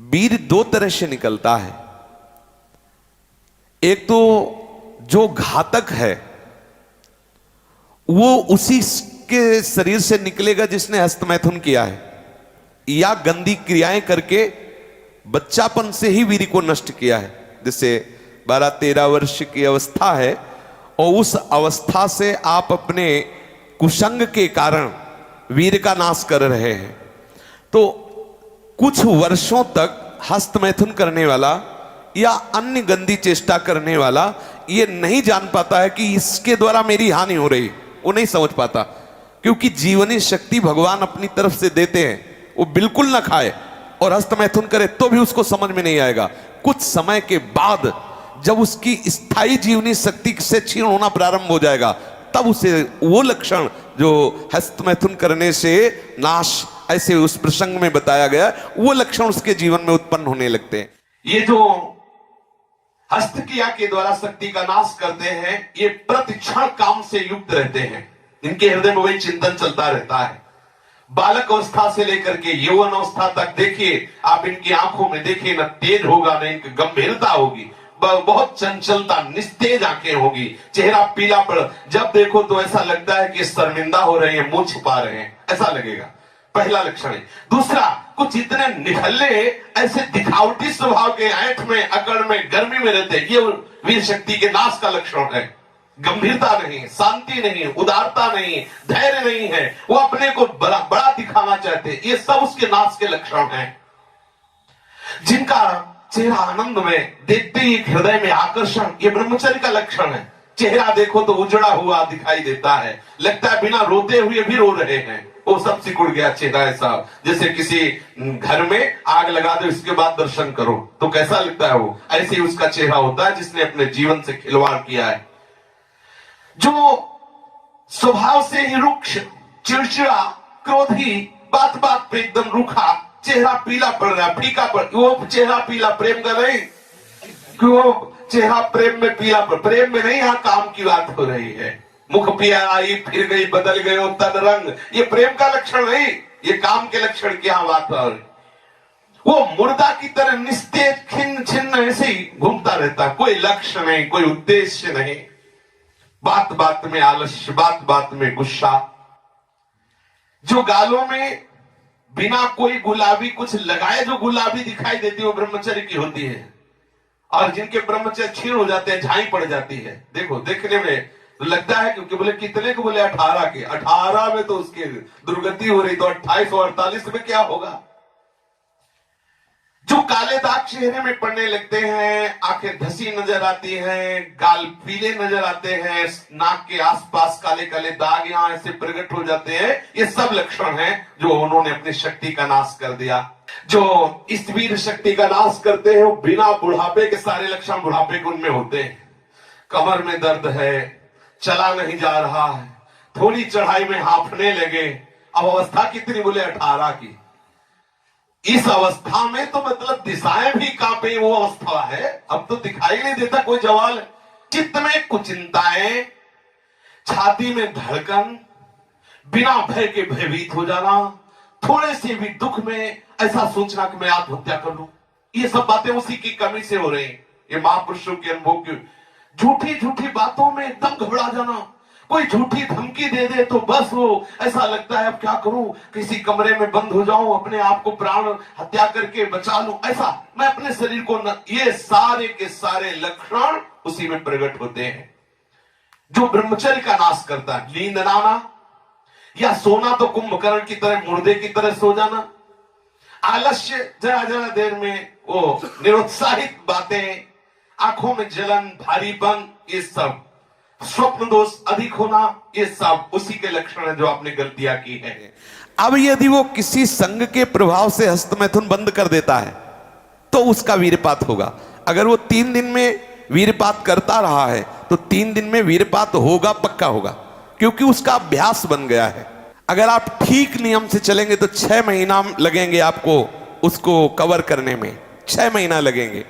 वीर दो तरह से निकलता है। एक तो जो घातक है वो उसी के शरीर से निकलेगा जिसने हस्तमैथुन किया है या गंदी क्रियाएं करके बच्चापन से ही वीर को नष्ट किया है। जैसे 12-13 वर्ष की अवस्था है और उस अवस्था से आप अपने कुसंग के कारण वीर का नाश कर रहे हैं, तो कुछ वर्षों तक हस्तमैथुन करने वाला या अन्य गंदी चेष्टा करने वाला ये नहीं जान पाता है कि इसके द्वारा मेरी हानि हो रही, वो नहीं समझ पाता, क्योंकि जीवनी शक्ति भगवान अपनी तरफ से देते हैं। वो बिल्कुल ना खाए और हस्तमैथुन करे तो भी उसको समझ में नहीं आएगा। कुछ समय के बाद जब उसकी स्थायी जीवनी शक्ति से क्षीण होना प्रारंभ हो जाएगा, तब उसे वो लक्षण जो हस्तमैथुन करने से नाश ऐसे उस प्रसंग में बताया गया, वो लक्षण उसके जीवन में उत्पन्न होने लगते हैं। ये जो हस्त क्रिया के द्वारा शक्ति का नाश करते हैं, ये प्रतिक्षण काम से युक्त रहते हैं। इनके हृदय में वही चिंतन चलता रहता है। बालक अवस्था से लेकर के यौवन अवस्था तक देखिए, आप इनकी आंखों में देखिए, न तेज होगा न इनकी गंभीरता होगी, बहुत चंचलता, निस्तेज आंखें होगी, चेहरा पीला पड़, जब देखो तो ऐसा लगता है कि शर्मिंदा हो रहे हैं, मुंह छुपा रहे हैं, ऐसा लगेगा। पहला लक्षण है। दूसरा, कुछ इतने निठल्ले ऐसे दिखावटी स्वभाव के, ऐंठ में, अकड़ में, गर्मी में रहते हैं, ये वीर शक्ति के नाश का लक्षण है। गंभीरता नहीं, शांति नहीं, उदारता नहीं, धैर्य नहीं है, वो अपने को बड़ा बड़ा दिखाना चाहते हैं, ये सब उसके नाश के लक्षण हैं। जिनका चेहरा आनंद में, देखते ही हृदय में आकर्षण, ये ब्रह्मचर्य का लक्षण है। चेहरा देखो तो उजड़ा हुआ दिखाई देता है, लगता है बिना रोते हुए भी रो रहे हैं, वो सब सिकुड़ गया चेहरा ऐसा, जैसे किसी घर में आग लगा दो, इसके बाद दर्शन करो तो कैसा लगता है, वो ऐसे ही उसका चेहरा होता है जिसने अपने जीवन से खिलवाड़ किया है। जो स्वभाव से ही रुक्ष, चिड़चिड़ा, क्रोधी, बात बात पे एकदम रूखा, चेहरा पीला पड़ रहा है, फीका पड़, वो चेहरा पीला प्रेम का नहीं, क्यों चेहरा प्रेम में पीला पड़, प्रेम में नहीं, यहां काम की बात हो रही है। मुख पिया आई फिर गई, बदल गए तन रंग, ये प्रेम का लक्षण नहीं, ये काम के लक्षण की यहां बात हो रही। वो मुर्दा की तरह निस्तेज, खिन्न छिन्न ऐसे ही घूमता रहता, कोई लक्ष्य नहीं, कोई उद्देश्य नहीं, बात बात में आलस्य, बात बात में गुस्सा। जो गालों में बिना कोई गुलाबी कुछ लगाए जो गुलाबी दिखाई देती है, वो ब्रह्मचर्य की होती है। और जिनके ब्रह्मचर्य क्षीण हो जाते हैं, झाई पड़ जाती है, देखो देखने में तो लगता है, क्योंकि बोले कितने को, बोले 18 के, 18 में तो उसकी दुर्गति हो रही, तो 28 और 48 में क्या होगा। जो काले दाग चेहरे में पड़ने लगते हैं, आंखें धसी नजर आती हैं, गाल पीले नजर आते हैं, नाक के आसपास काले काले दाग यहां ऐसे प्रकट हो जाते हैं, ये सब लक्षण हैं जो उन्होंने अपनी शक्ति का नाश कर दिया। जो इस वीर शक्ति का नाश करते हैं, वो बिना बुढ़ापे के सारे लक्षण बुढ़ापे के उनमें होते हैं। कमर में दर्द है, चला नहीं जा रहा है, थोड़ी चढ़ाई में हांफने लगे, अब अवस्था कितनी, बोले 18 की। इस अवस्था में तो मतलब दिशाएं भी कांपे, वो अवस्था है, अब तो दिखाई नहीं देता कोई जवाल। चित्त में कुचिंताएं, छाती में धड़कन, बिना भय के भयभीत हो जाना, थोड़े से भी दुख में ऐसा सोचना कि मैं आत्महत्या कर लूं, ये सब बातें उसी की कमी से हो रही। ये महापुरुषों के अनुभव की झूठी झूठी बातों में एकदम घबरा जाना, कोई झूठी धमकी दे दे तो बस वो ऐसा लगता है अब क्या करूं, किसी कमरे में बंद हो जाऊं, अपने आप को प्राण हत्या करके बचा लूं, ऐसा मैं अपने शरीर को न, ये सारे के सारे लक्षण उसी में प्रकट होते हैं। जो ब्रह्मचर्य का नाश करता है, नींद ना आना या सोना तो कुंभकर्ण की तरह, मुर्दे की तरह सो जाना, आलस्य, जरा जरा देर में वो निरुत्साहित बातें, आंखों में जलन, भारीपन, ये सब स्वप्न दोष अधिक होना, ये सब उसी के लक्षण है जो आपने गलतियां की है। अब यदि वो किसी संग के प्रभाव से हस्तमैथुन बंद कर देता है तो उसका वीरपात होगा। अगर वो 3 दिन में वीरपात करता रहा है तो 3 दिन में वीरपात होगा, पक्का होगा, क्योंकि उसका अभ्यास बन गया है। अगर आप ठीक नियम से चलेंगे तो 6 महीना लगेंगे आपको उसको कवर करने में, 6 महीना लगेंगे।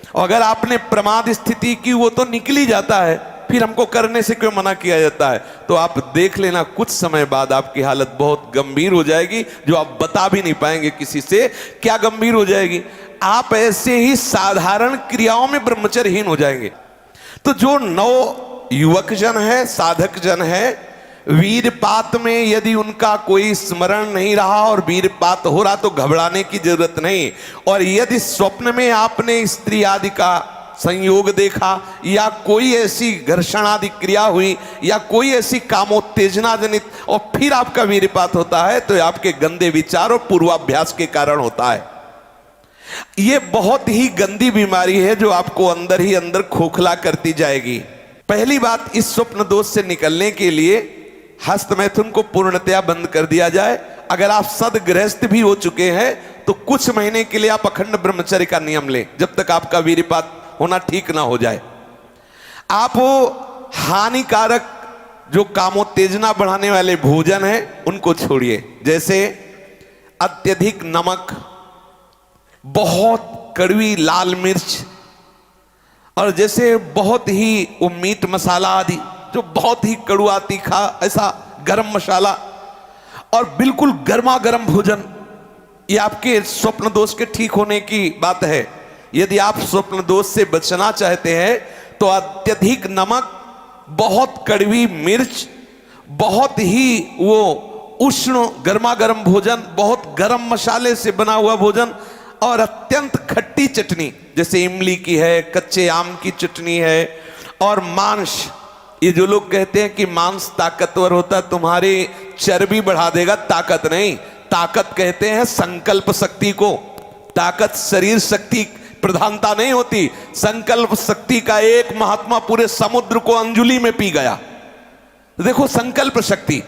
और अगर आपने प्रमाद स्थिति की, वो तो निकल ही जाता है, फिर हमको करने से क्यों मना किया जाता है, तो आप देख लेना कुछ समय बाद आपकी हालत बहुत गंभीर हो जाएगी, जो आप बता भी नहीं पाएंगे किसी से। क्या गंभीर हो जाएगी, आप ऐसे ही साधारण क्रियाओं में ब्रह्मचर्यहीन हो जाएंगे। तो जो नव युवक जन है, साधक जन है, वीरपात में यदि उनका कोई स्मरण नहीं रहा और वीरपात हो रहा तो घबराने की जरूरत नहीं। और यदि स्वप्न में आपने स्त्री आदि का संयोग देखा या कोई ऐसी घर्षण आदि क्रिया हुई या कोई ऐसी कामोत्तेजना जनित और फिर आपका वीरपात होता है तो आपके गंदे विचार और पूर्वाभ्यास के कारण होता है। यह बहुत ही गंदी बीमारी है जो आपको अंदर ही अंदर खोखला करती जाएगी। पहली बात, इस स्वप्न दोष से निकलने के लिए हस्त मैथुन को पूर्णतया बंद कर दिया जाए। अगर आप सदगृहस्थ भी हो चुके हैं तो कुछ महीने के लिए आप अखंड ब्रह्मचर्य का नियम लें जब तक आपका वीरपात होना ठीक ना हो जाए। आप वो हानिकारक जो कामोत्तेजना बढ़ाने वाले भोजन है उनको छोड़िए, जैसे अत्यधिक नमक, बहुत कड़वी लाल मिर्च, और जैसे बहुत ही वो मीट मसाला आदि जो बहुत ही कड़वा तीखा, ऐसा गरम मसाला और बिल्कुल गर्मा गर्म भोजन, ये आपके स्वप्न दोष के ठीक होने की बात है। यदि आप स्वप्न दोष से बचना चाहते हैं तो अत्यधिक नमक, बहुत कड़वी मिर्च, बहुत ही वो उष्ण गर्मा गर्म भोजन, बहुत गर्म मसाले से बना हुआ भोजन और अत्यंत खट्टी चटनी जैसे इमली की है, कच्चे आम की चटनी है, और मांस। ये जो लोग कहते हैं कि मांस ताकतवर होता है, तुम्हारी चर्बी बढ़ा देगा, ताकत नहीं। ताकत कहते हैं संकल्प शक्ति को। ताकत शरीर शक्ति प्रधानता नहीं होती। संकल्प शक्ति का एक महात्मा पूरे समुद्र को अंजुलि में पी गया। देखो, संकल्प शक्ति,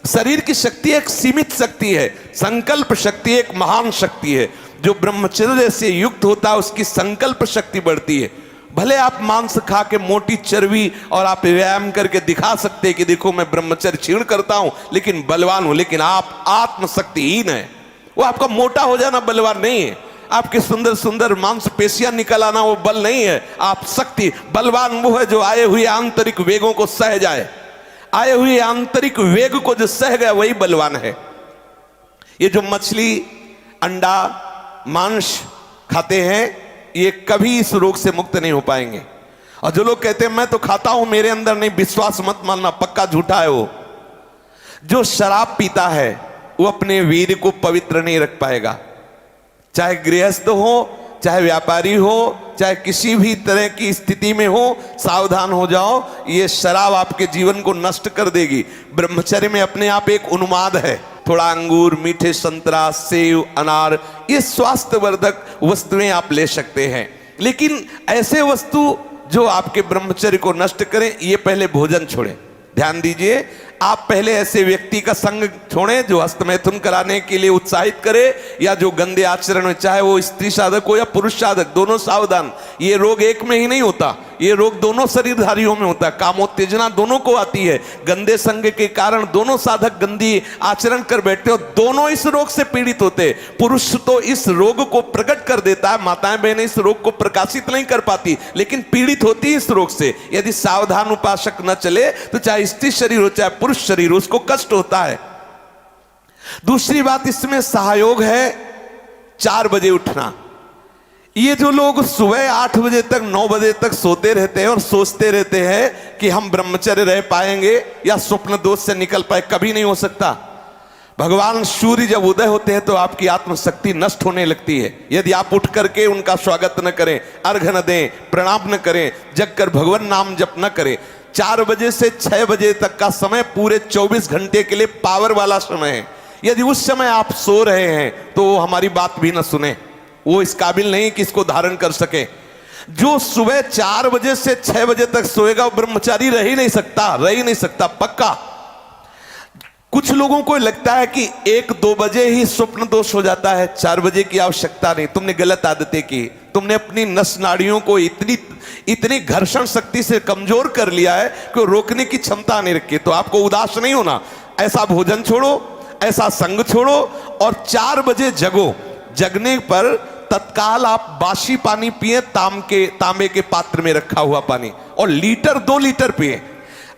शरीर की शक्ति एक सीमित शक्ति है, संकल्प शक्ति एक महान शक्ति है। जो ब्रह्मचर्य से युक्त होता है उसकी संकल्प शक्ति बढ़ती है। भले आप मांस खा के मोटी चर्बी और आप व्यायाम करके दिखा सकते हैं कि देखो मैं ब्रह्मचर्य क्षीण करता हूं लेकिन बलवान हूं, लेकिन आप आत्मशक्तिहीन है। वो आपका मोटा हो जाना बलवान नहीं है, आपके सुंदर सुंदर मांसपेशियां निकल आना वो बल नहीं है। आप शक्ति, बलवान वो है जो आए हुए आंतरिक वेगों को सह जाए। आए हुए आंतरिक वेग को जो सह गया वही बलवान है। ये जो मछली, अंडा, मांस खाते हैं ये कभी इस रोग से मुक्त नहीं हो पाएंगे। और जो लोग कहते हैं मैं तो खाता हूं मेरे अंदर नहीं, विश्वास मत मानना, पक्का झूठा है वो। जो शराब पीता है वो अपने वीर को पवित्र नहीं रख पाएगा। चाहे गृहस्थ हो, चाहे व्यापारी हो, चाहे किसी भी तरह की स्थिति में हो, सावधान हो जाओ, ये शराब आपके जीवन को नष्ट कर देगी। ब्रह्मचर्य में अपने आप एक उन्माद है। थोड़ा अंगूर, मीठे संतरा, सेव, अनार, ये स्वास्थ्यवर्धक वस्तुएं आप ले सकते हैं, लेकिन ऐसे वस्तु जो आपके ब्रह्मचर्य को नष्ट करें, ये पहले भोजन छोड़ें। ध्यान दीजिए, आप पहले ऐसे व्यक्ति का संग छोड़ें जो हस्तमैथुन कराने के लिए उत्साहित करे या जो गंदे आचरण में, चाहे वो स्त्री साधक हो या पुरुष साधक, दोनों सावधान। ये रोग एक में ही नहीं होता, ये रोग दोनों शरीरधारियों में होता है। कामोत्तेजना दोनों को आती है। गंदे संग के कारण दोनों साधक गंदी आचरण कर बैठते हो, दोनों इस रोग से पीड़ित होते। पुरुष तो इस रोग को प्रकट कर देता है, माताएं बहनें इस रोग को प्रकाशित नहीं कर पाती, लेकिन पीड़ित होती है इस रोग से। यदि सावधान उपासक न चले तो चाहे स्त्री शरीर हो चाहे पुरुष शरीर, उसको कष्ट होता है। दूसरी बात इसमें सहयोग है 4 बजे उठना। ये जो लोग सुबह 8 बजे तक 9 बजे तक सोते रहते हैं और सोचते रहते हैं कि हम ब्रह्मचर्य रह पाएंगे या स्वप्न दोष से निकल पाए, कभी नहीं हो सकता। भगवान सूर्य जब उदय होते हैं तो आपकी आत्मशक्ति नष्ट होने लगती है। यदि आप उठ करके उनका स्वागत न करें, अर्घ न दें, प्रणाम न करें, जग कर भगवान नाम जप न करें, 4 बजे से 6 बजे तक का समय पूरे 24 घंटे के लिए पावर वाला समय है। यदि उस समय आप सो रहे हैं तो वो हमारी बात भी न सुने, वो इस काबिल नहीं कि इसको धारण कर सके। जो सुबह 4 बजे से 6 बजे तक सोएगा वो ब्रह्मचारी रह ही नहीं सकता, पक्का। कुछ लोगों को लगता है कि 1-2 बजे ही स्वप्न दोष हो जाता है, 4 बजे की आवश्यकता नहीं। तुमने गलत आदतें की, तुमने अपनी नस नाड़ियों को इतनी घर्षण शक्ति से कमजोर कर लिया है कि रोकने की क्षमता नहीं रखी। तो आपको उदास नहीं होना, ऐसा भोजन छोड़ो, ऐसा संग छोड़ो और 4 बजे जगो। जगने पर तत्काल आप बासी पानी पिए, तांबे के पात्र में रखा हुआ पानी, और 1-2 लीटर पिए।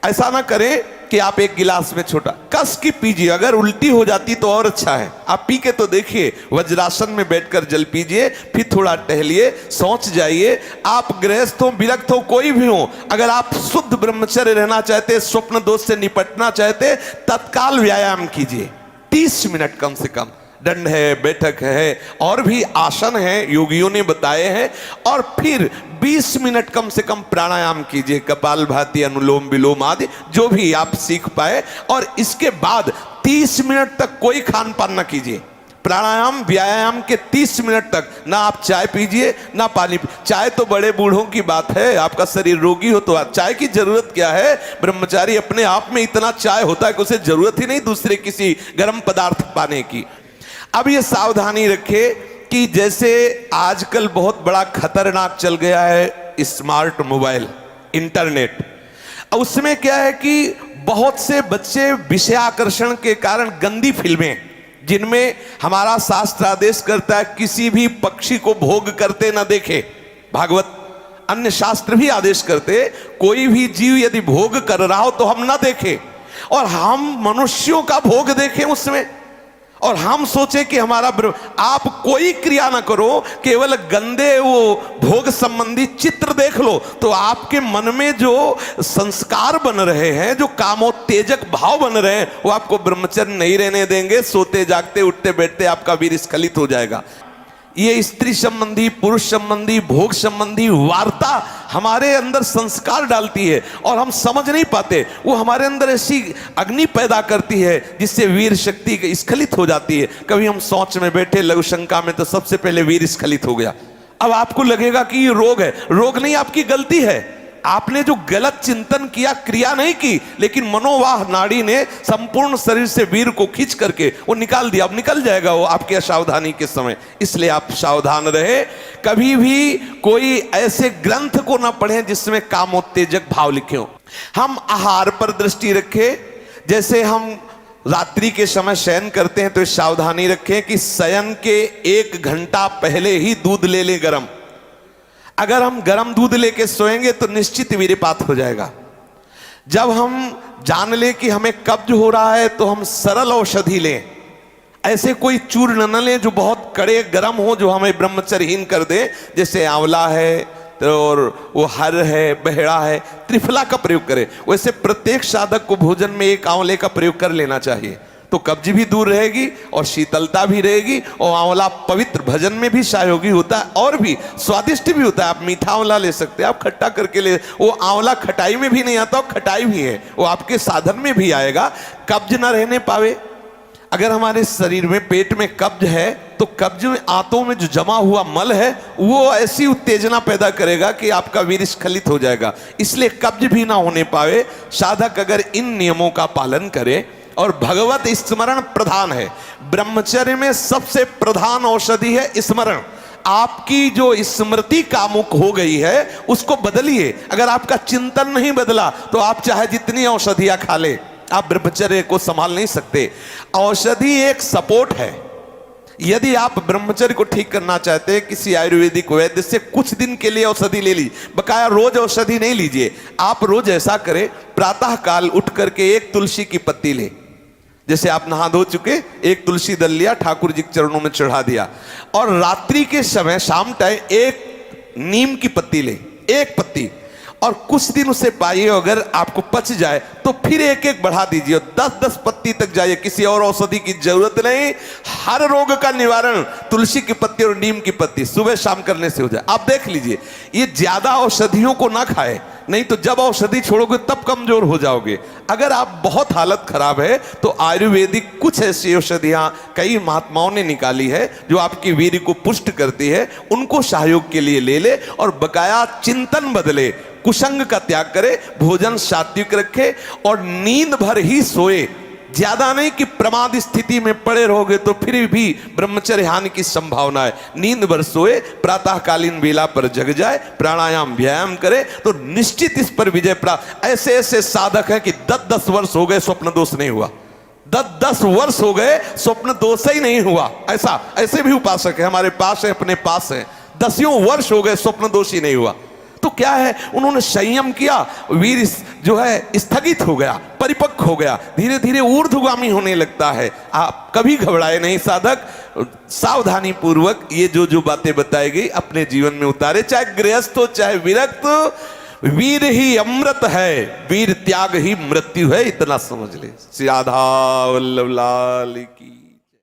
ऐसा ना करें कि आप एक गिलास में छोटा कस की पीजिए, अगर उल्टी हो जाती तो और अच्छा है। आप पी के तो देखिए, वज्रासन में बैठकर जल पीजिए, फिर थोड़ा टहलिए, सोच जाइए। आप गृहस्थ हो, विरक्त हो, कोई भी हो, अगर आप शुद्ध ब्रह्मचर्य रहना चाहते, स्वप्न दोष से निपटना चाहते, तत्काल व्यायाम कीजिए 30 मिनट कम से कम। दंड है, बैठक है, और भी आसन है योगियों ने बताए हैं। और फिर 20 मिनट कम से कम प्राणायाम कीजिए, कपालभाति, अनुलोम विलोम आदि जो भी आप सीख पाए। और इसके बाद 30 मिनट तक कोई खान पान न कीजिए। प्राणायाम व्यायाम के 30 मिनट तक ना आप चाय पीजिए ना पानी। चाय तो बड़े बूढ़ों की बात है, आपका शरीर रोगी हो तो चाय की जरूरत क्या है। ब्रह्मचारी अपने आप में इतना चाय होता है कि उसे जरूरत ही नहीं दूसरे किसी गर्म पदार्थ पाने की। अब ये सावधानी रखे कि जैसे आजकल बहुत बड़ा खतरनाक चल गया है स्मार्ट मोबाइल, इंटरनेट। उसमें क्या है कि बहुत से बच्चे विषयाकर्षण के कारण गंदी फिल्में, जिनमें हमारा शास्त्र आदेश करता है किसी भी पक्षी को भोग करते न देखे, भागवत अन्य शास्त्र भी आदेश करते कोई भी जीव यदि भोग कर रहा हो तो हम ना देखें, और हम मनुष्यों का भोग देखें उसमें, और हम सोचे कि हमारा आप कोई क्रिया ना करो, केवल गंदे वो भोग संबंधी चित्र देख लो तो आपके मन में जो संस्कार बन रहे हैं, जो कामोत्तेजक भाव बन रहे हैं, वो आपको ब्रह्मचर्य नहीं रहने देंगे। सोते जागते उठते बैठते आपका वीर स्खलित हो जाएगा। ये स्त्री संबंधी, पुरुष संबंधी, भोग संबंधी वार्ता हमारे अंदर संस्कार डालती है और हम समझ नहीं पाते। वो हमारे अंदर ऐसी अग्नि पैदा करती है जिससे वीर शक्ति स्खलित हो जाती है। कभी हम सोच में बैठे लघु शंका में तो सबसे पहले वीर स्खलित हो गया। अब आपको लगेगा कि ये रोग है, रोग नहीं, आपकी गलती है। आपने जो गलत चिंतन किया, क्रिया नहीं की, लेकिन मनोवाह नाड़ी ने संपूर्ण शरीर से वीर को खींच करके वो निकाल दिया। अब निकल जाएगा वो आपकी असावधानी के समय, इसलिए आप सावधान रहे। कभी भी कोई ऐसे ग्रंथ को ना पढ़ें जिसमें कामोत्तेजक भाव लिखे हो। हम आहार पर दृष्टि रखें। जैसे हम रात्रि के समय शयन करते हैं तो सावधानी रखें कि शयन के 1 घंटा पहले ही दूध ले लें गरम। अगर हम गर्म दूध लेके सोएंगे तो निश्चित वीर्यपात हो जाएगा। जब हम जान लें कि हमें कब्ज हो रहा है तो हम सरल औषधि लें। ऐसे कोई चूर्ण न लें जो बहुत कड़े गर्म हो, जो हमें ब्रह्मचर्यहीन कर दे। जैसे आंवला है और वो हर है, बहेड़ा है, त्रिफला का प्रयोग करें। वैसे प्रत्येक साधक को भोजन में 1 आंवले का प्रयोग कर लेना चाहिए, तो कब्ज भी दूर रहेगी और शीतलता भी रहेगी। और आंवला पवित्र भजन में भी सहयोगी होता है और भी स्वादिष्ट भी होता है। आप मीठा आंवला ले सकते हैं, आप खट्टा करके ले। वो आंवला खटाई में भी नहीं आता, खटाई भी है, वो आपके साधन में भी आएगा, कब्ज ना रहने पावे। अगर हमारे शरीर में पेट में कब्ज है तो कब्ज में आंतों में जो जमा हुआ मल है वो ऐसी उत्तेजना पैदा करेगा कि आपका वीर स्खलित हो जाएगा। इसलिए कब्ज भी ना होने पावे। साधक अगर इन नियमों का पालन करे, और भगवत स्मरण प्रधान है। ब्रह्मचर्य में सबसे प्रधान औषधि है स्मरण। आपकी जो स्मृति कामुक हो गई है उसको बदलिए। अगर आपका चिंतन नहीं बदला तो आप चाहे जितनी औषधियां खा ले, आप ब्रह्मचर्य को संभाल नहीं सकते। औषधि एक सपोर्ट है। यदि आप ब्रह्मचर्य को ठीक करना चाहते हैं, किसी आयुर्वेदिक वैद्य से कुछ दिन के लिए औषधि ले लीजिए, बकाया रोज औषधि नहीं लीजिए। आप रोज ऐसा करें, प्रातः काल उठ करके 1 तुलसी की पत्ती ले। जैसे आप नहा धो चुके, 1 तुलसी दल लिया, ठाकुर जी के चरणों में चढ़ा दिया। और रात्रि के समय शाम टाइम 1 नीम की पत्ती ले, 1 पत्ती, और कुछ दिन उसे पाइए। अगर आपको पच जाए तो फिर 1-1 बढ़ा दीजिए, 10-10 पत्ती तक जाइए। किसी और औषधि की जरूरत नहीं। हर रोग का निवारण तुलसी की पत्ती और नीम की पत्ती सुबह शाम करने से हो जाए। आप देख लीजिए, ये ज्यादा औषधियों को ना खाए, नहीं तो जब औषधि छोड़ोगे तब कमजोर हो जाओगे। अगर आप बहुत हालत खराब है तो आयुर्वेदिक कुछ ऐसी औषधियां कई महात्माओं ने निकाली है जो आपकी वीर्य को पुष्ट करती है, उनको सहयोग के लिए ले ले। और बकाया चिंतन बदले, कुसंग का त्याग करे, भोजन सात्विक रखे और नींद भर ही सोए। ज्यादा नहीं कि प्रमाद स्थिति में पड़े रहोगे तो फिर भी ब्रह्मचर्य हानि की संभावना है। नींद भर सोए, प्रातःकालीन वेला पर जग जाए, प्राणायाम व्यायाम करे तो निश्चित इस पर विजय प्राप्त। ऐसे ऐसे साधक हैं कि 10-10 वर्ष हो गए स्वप्न दोष नहीं हुआ, 10-10 वर्ष हो गए स्वप्न दोष ही नहीं हुआ। ऐसे भी उपासक है हमारे पास है, अपने पास है, 10 वर्ष हो गए स्वप्न दोष ही नहीं हुआ। तो क्या है, उन्होंने संयम किया, वीर जो है स्थगित हो गया, परिपक्व हो गया, धीरे धीरे ऊर्ध्वगामी होने लगता है। आप कभी घबराए नहीं साधक, सावधानी पूर्वक ये जो बातें बताई गई अपने जीवन में उतारे, चाहे गृहस्थ हो चाहे विरक्त हो। वीर ही अमृत है, वीर त्याग ही मृत्यु है, इतना समझ ले। श्री राधा वल्लभ लाल की।